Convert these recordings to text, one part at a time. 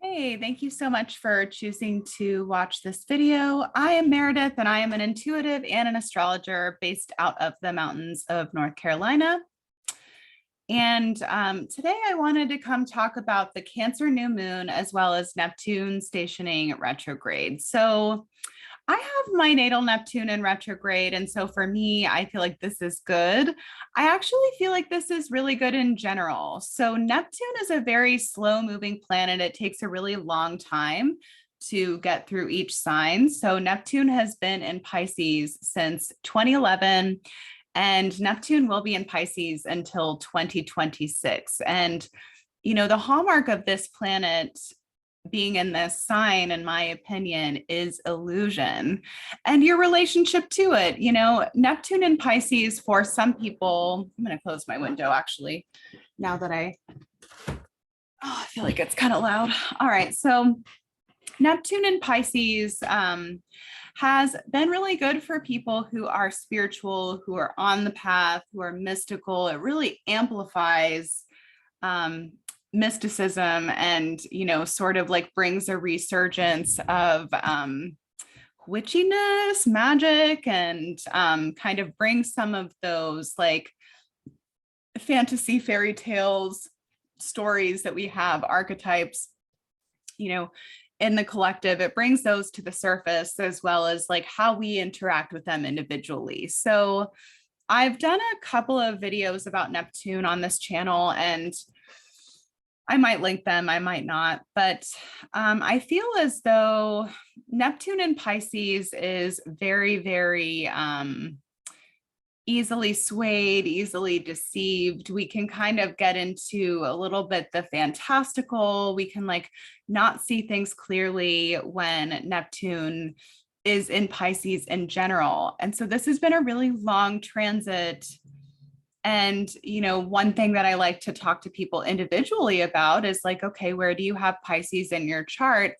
Hey, thank you so much for choosing to watch this video. I am Meredith and I am an intuitive and an astrologer based out of the mountains of North Carolina. And today I wanted to come talk about the Cancer new moon as well as Neptune stationing retrograde. So I have my natal Neptune in retrograde. And so for me, I feel like this is good. I actually feel like this is really good in general. So Neptune is a very slow moving planet. It takes a really long time to get through each sign. So Neptune has been in Pisces since 2011, and Neptune will be in Pisces until 2026. And, the hallmark of this planet being in this sign, in my opinion, is illusion and your relationship to it. Neptune in Pisces, for some people, I'm going to close my window actually, now that I feel like it's kind of loud. All right. So Neptune in Pisces has been really good for people who are spiritual, who are on the path, who are mystical. It really amplifies mysticism and, sort of like brings a resurgence of witchiness, magic, and kind of brings some of those like fantasy fairy tales stories that we have, archetypes, in the collective. It brings those to the surface, as well as like how we interact with them individually. So I've done a couple of videos about Neptune on this channel, and I might link them, I might not, but I feel as though Neptune in Pisces is very, very easily swayed, easily deceived. We can kind of get into a little bit the fantastical. We can like not see things clearly when Neptune is in Pisces in general. And so this has been a really long transit. And, one thing that I like to talk to people individually about is like, okay, where do you have Pisces in your chart?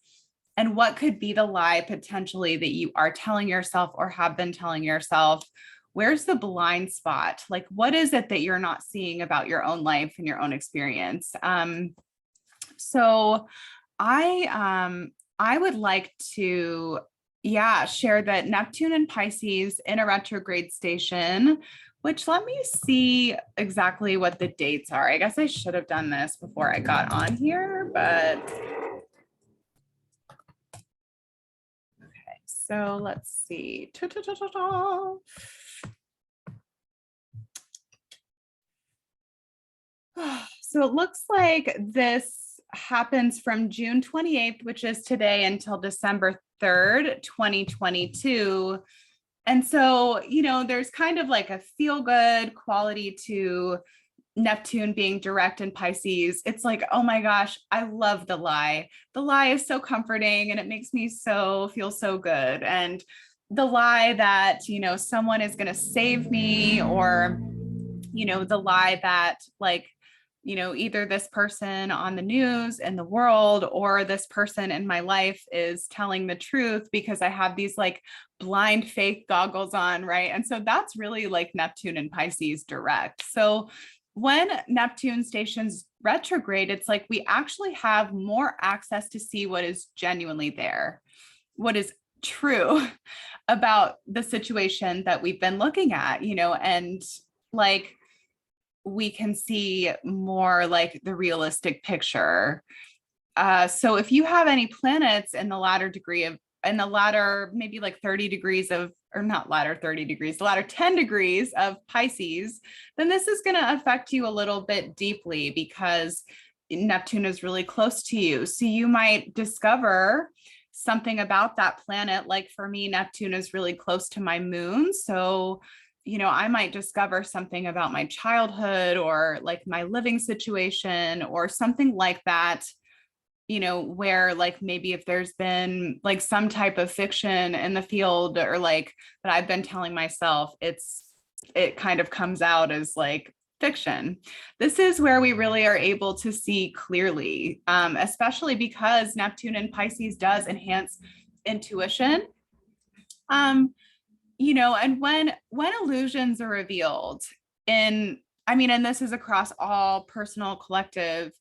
And what could be the lie potentially that you are telling yourself or have been telling yourself? Where's the blind spot? Like, what is it that you're not seeing about your own life and your own experience? So I would like to, share that Neptune and Pisces in a retrograde station, which let me see exactly what the dates are. I guess I should have done this before I got on here, but okay, so let's see. So it looks like this happens from June 28th, which is today, until December 3rd, 2022. And so, there's kind of like a feel good quality to Neptune being direct in Pisces. It's like, oh my gosh, I love the lie. The lie is so comforting and it makes me feel so good. And the lie that, someone is going to save me, or, the lie that like, either this person on the news in the world or this person in my life is telling the truth, because I have these like blind faith goggles on, right? And so that's really like Neptune and Pisces direct. So when Neptune stations retrograde, it's like we actually have more access to see what is genuinely there, what is true about the situation that we've been looking at, and like we can see more like the realistic picture. So if you have any planets in the latter maybe like 30 degrees of, or not latter 30 degrees, the latter 10 degrees of Pisces, then this is going to affect you a little bit deeply, because Neptune is really close to you. So you might discover something about that planet. Like for me, Neptune is really close to my moon. So I might discover something about my childhood or like my living situation or something like that, where like maybe if there's been like some type of fiction in the field, or like that I've been telling myself, it kind of comes out as like fiction. This is where we really are able to see clearly, especially because Neptune in Pisces does enhance intuition. And when illusions are revealed and this is across all personal, collective,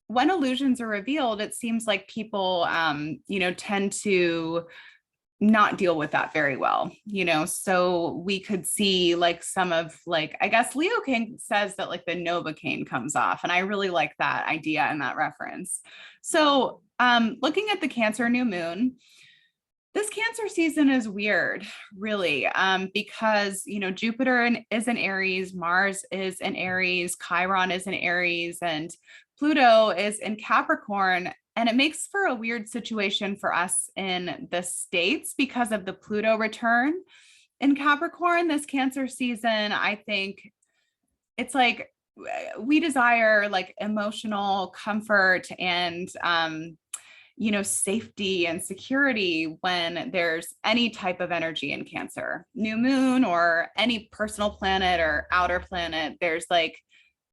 when illusions are revealed, it seems like people, tend to not deal with that very well, so we could see like some of like, I guess Leo King says that like the Novocaine comes off, and I really like that idea and that reference. So looking at the Cancer new moon, this Cancer season is weird, really, because, Jupiter is in Aries, Mars is in Aries, Chiron is in Aries, and Pluto is in Capricorn. And it makes for a weird situation for us in the States because of the Pluto return in Capricorn this Cancer season. I think it's like we desire like emotional comfort and safety and security when there's any type of energy in Cancer. New moon or any personal planet or outer planet, there's like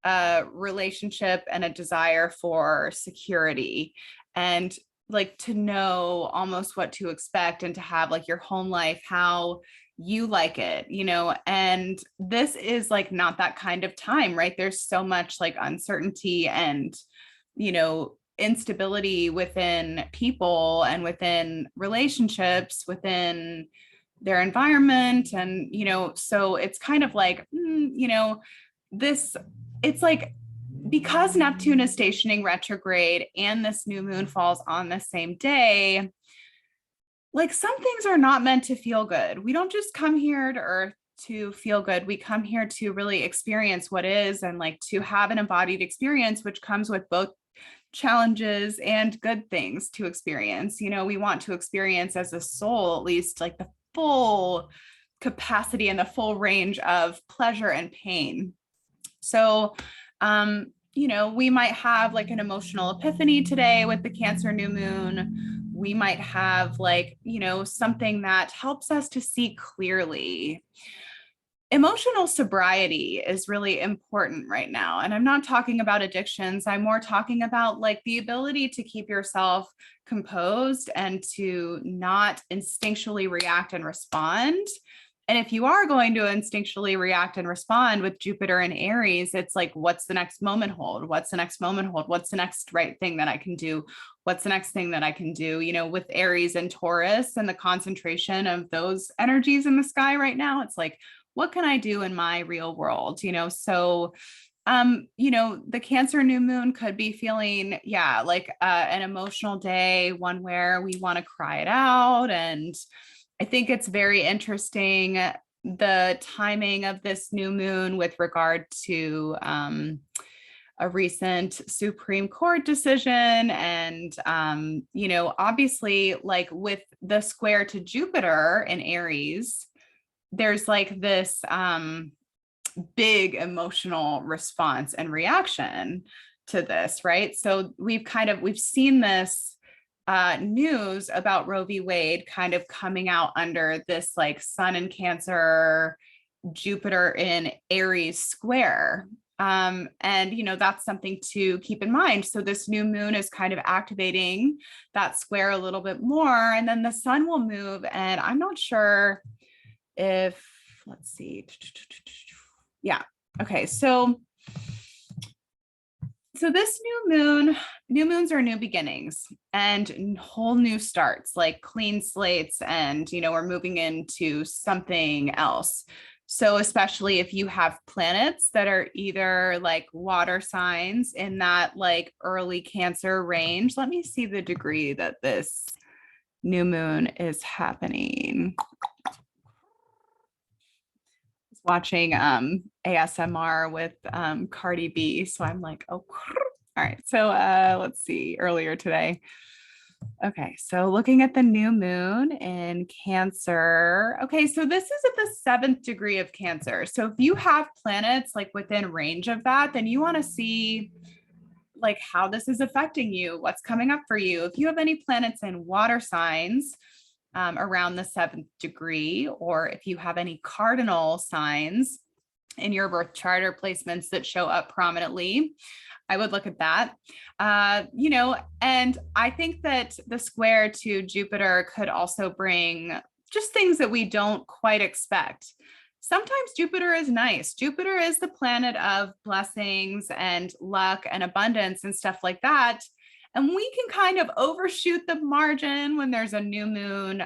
a relationship and a desire for security and like to know almost what to expect and to have like your home life, how you like it, and this is like not that kind of time, right? There's so much like uncertainty and, instability within people and within relationships, within their environment. And, so it's kind of like, this, it's like, because Neptune is stationing retrograde and this new moon falls on the same day, like some things are not meant to feel good. We don't just come here to Earth to feel good. We come here to really experience what is and like to have an embodied experience, which comes with both challenges and good things to experience. We want to experience as a soul, at least like the full capacity and the full range of pleasure and pain. So, we might have like an emotional epiphany today with the Cancer new moon. We might have like, something that helps us to see clearly. Emotional sobriety is really important right now. And I'm not talking about addictions. I'm more talking about like the ability to keep yourself composed and to not instinctually react and respond. And if you are going to instinctually react and respond with Jupiter in Aries, it's like, what's the next moment hold? What's the next moment hold? What's the next right thing that I can do? What's the next thing that I can do? With Aries and Taurus and the concentration of those energies in the sky right now, it's like, what can I do in my real world? So, the Cancer new moon could be feeling, like an emotional day, one where we want to cry it out. And I think it's very interesting, the timing of this new moon with regard to a recent Supreme Court decision. And, obviously, like with the square to Jupiter in Aries, there's like this big emotional response and reaction to this, right? So we've seen this news about Roe v. Wade kind of coming out under this like Sun in Cancer, Jupiter in Aries square. And, that's something to keep in mind. So this new moon is kind of activating that square a little bit more, and then the sun will move. And I'm not sure if, let's see. Yeah. Okay. So this new moons are new beginnings and whole new starts, like clean slates. And, we're moving into something else. So especially if you have planets that are either like water signs in that like early Cancer range. Let me see the degree that this new moon is happening. Watching ASMR with Cardi B. So I'm like, oh, all right. So let's see, earlier today. Okay, so looking at the new moon in Cancer. Okay, so this is at the 7th degree of Cancer. So if you have planets like within range of that, then you want to see like how this is affecting you, what's coming up for you. If you have any planets in water signs, around the 7th degree, or if you have any cardinal signs in your birth chart or placements that show up prominently, I would look at that. And I think that the square to Jupiter could also bring just things that we don't quite expect. sometimes Jupiter is nice. Jupiter is the planet of blessings and luck and abundance and stuff like that. And we can kind of overshoot the margin when there's a new moon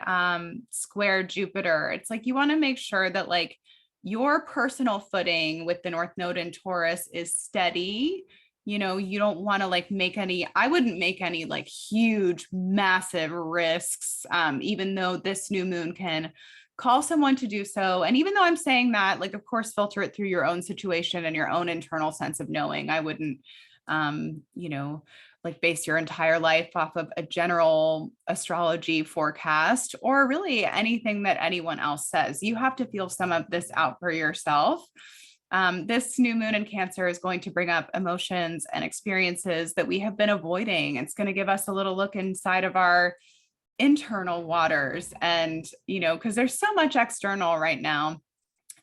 square Jupiter. It's like you want to make sure that like your personal footing with the North Node in Taurus is steady. You know, you don't want to like make any, I wouldn't make any like huge, massive risks, even though this new moon can call someone to do so. And even though I'm saying that, like, of course, filter it through your own situation and your own internal sense of knowing. I wouldn't, you know, like base your entire life off of a general astrology forecast or really anything that anyone else says. You have to feel some of this out for yourself. This new moon in Cancer is going to bring up emotions and experiences that we have been avoiding. It's going to give us a little look inside of our internal waters. And, you know, because there's so much external right now,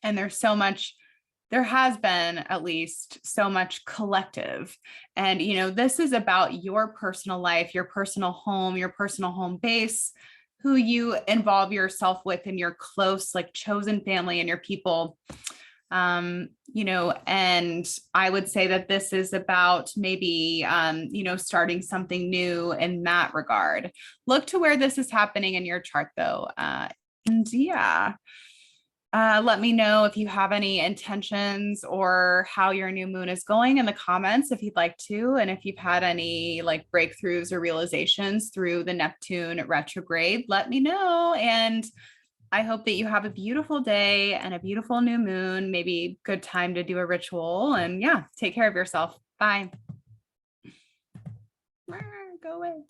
and there's so much, there has been at least so much collective. And, you know, this is about your personal life, your personal home base, who you involve yourself with in your close, like chosen family and your people. You know, and I would say that this is about maybe, you know, starting something new in that regard. Look to where this is happening in your chart though. And yeah, let me know if you have any intentions or how your new moon is going in the comments if you'd like to. And if you've had any like breakthroughs or realizations through the Neptune retrograde, let me know. And I hope that you have a beautiful day and a beautiful new moon, maybe good time to do a ritual. And yeah, take care of yourself. Bye. Go away.